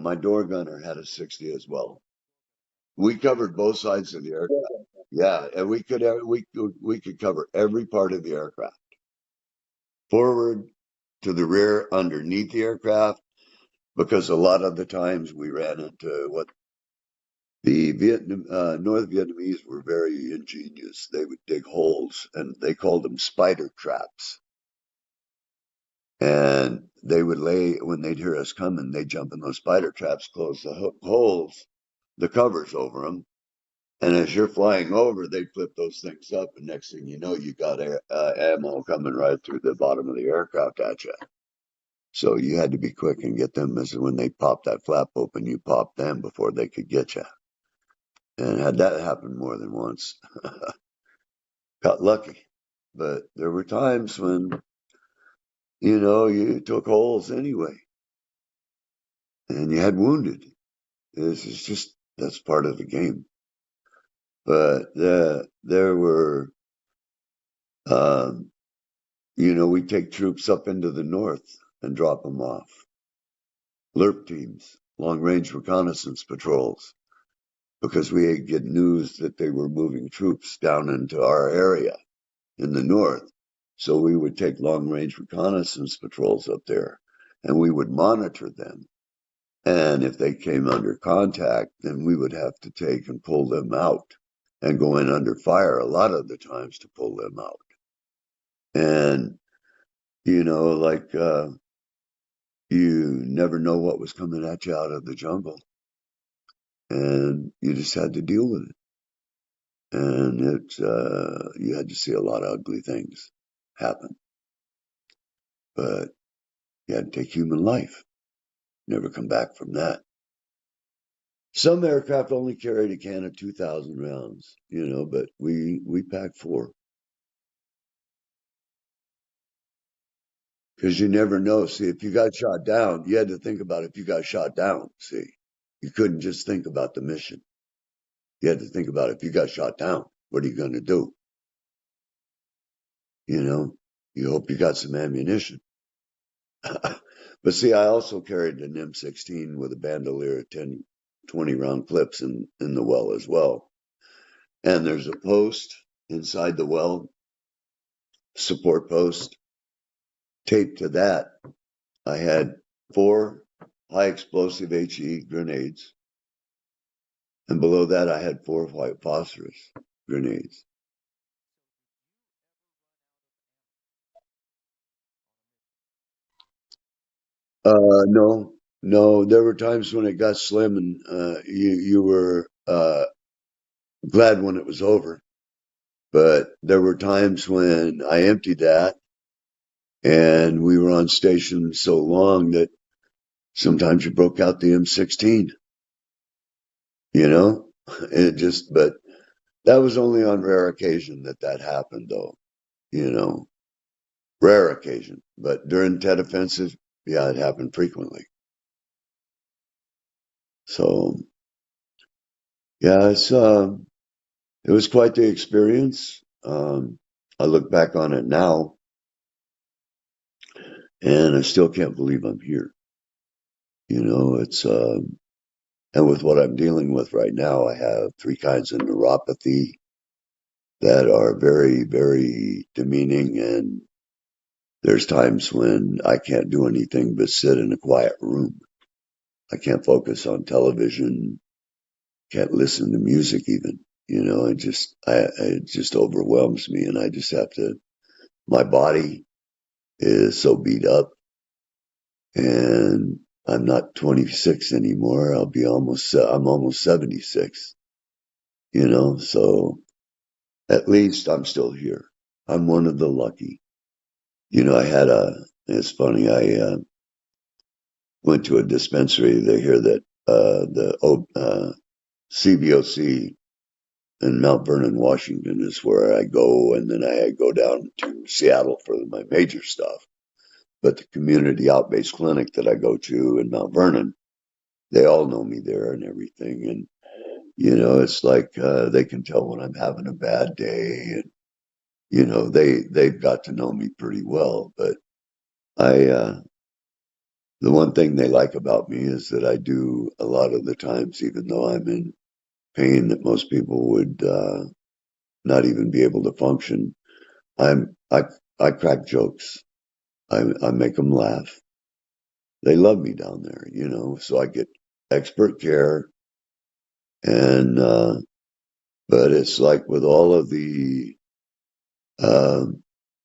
My door gunner had a 60 as well. We covered both sides of the aircraft. Yeah, and we could cover every part of the aircraft, forward to the rear, underneath the aircraft, because a lot of the times we ran into what the North Vietnamese were very ingenious. They would dig holes, and they called them spider traps. And they would when they'd hear us coming, they'd jump in those spider traps, close the holes, the covers over them. And as you're flying over, they'd flip those things up. And next thing you know, you got ammo coming right through the bottom of the aircraft at you. So you had to be quick and get them. As when they popped that flap open, you popped them before they could get you. And had that happen more than once, got lucky. But there were times when, you took holes anyway and you had wounded. That's part of the game. But there were, we'd take troops up into the north and drop them off. LRP teams, long range reconnaissance patrols, because we get news that they were moving troops down into our area in the north. So we would take long range reconnaissance patrols up there and we would monitor them. And if they came under contact, then we would have to take and pull them out and go in under fire a lot of the times to pull them out. And, you never know what was coming at you out of the jungle. And you just had to deal with it. And you had to see a lot of ugly things happen. But you had to take human life. Never come back from that. Some aircraft only carried a can of 2,000 rounds, but we packed 4. Because you never know. See, if you got shot down, you had to think about if you got shot down. See, you couldn't just think about the mission. You had to think about if you got shot down, what are you going to do? You hope you got some ammunition. But see, I also carried an M16 with a bandolier of 10, 20 round clips in the well as well. And there's a post inside the well, support post. Taped to that, I had 4 high explosive HE grenades. And below that, I had 4 white phosphorus grenades. No, no. There were times when it got slim, and you were glad when it was over. But there were times when I emptied that, and we were on station so long that sometimes you broke out the M16. You know, but that was only on rare occasion that happened, though. Rare occasion. But during Tet Offensive, yeah, it happened frequently. So, yeah, it was quite the experience. I look back on it now, and I still can't believe I'm here. It's and with what I'm dealing with right now, I have 3 kinds of neuropathy that are very, very demeaning, and there's times when I can't do anything but sit in a quiet room. I can't focus on television, can't listen to music even. It just overwhelms me, and I just have to. My body is so beat up, and I'm not 26 anymore. I'm almost 76. So at least I'm still here. I'm one of the lucky. It's funny. I went to a dispensary. They hear that the CVOC in Mount Vernon, Washington is where I go. And then I go down to Seattle for my major stuff. But the community out-based clinic that I go to in Mount Vernon, they all know me there and everything. And, it's like they can tell when I'm having a bad day. And, they've got to know me pretty well. But I The one thing they like about me is that I do a lot of the times, even though I'm in pain that most people would not even be able to function. I'm I crack jokes. I make them laugh. They love me down there, so I get expert care. And but it's like with all of the uh,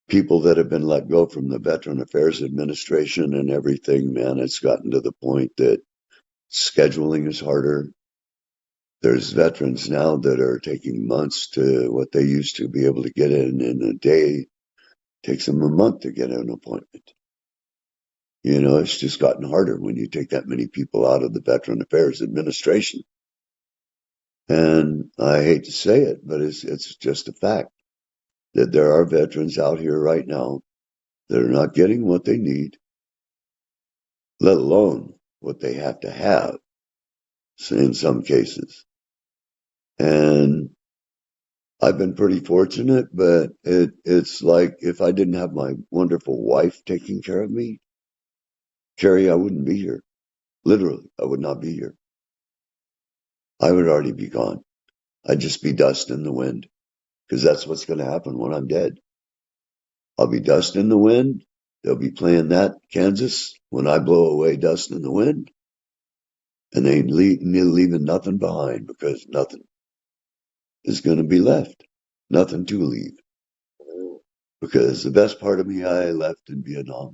people that have been let go from the Veteran Affairs Administration and everything, man, it's gotten to the point that scheduling is harder. There's veterans now that are taking months to what they used to be able to get in a day. Takes them a month to get an appointment. It's just gotten harder when you take that many people out of the Veteran Affairs Administration. And I hate to say it, but it's just a fact that there are veterans out here right now that are not getting what they need, let alone what they have to have in some cases. And I've been pretty fortunate, but it's like if I didn't have my wonderful wife taking care of me, Carrie, I wouldn't be here. Literally, I would not be here. I would already be gone. I'd just be dust in the wind because that's what's going to happen when I'm dead. I'll be dust in the wind. They'll be playing that Kansas when I blow away dust in the wind, and they leaving nothing behind because nothing is going to be left. Nothing to leave. Because the best part of me I left in Vietnam.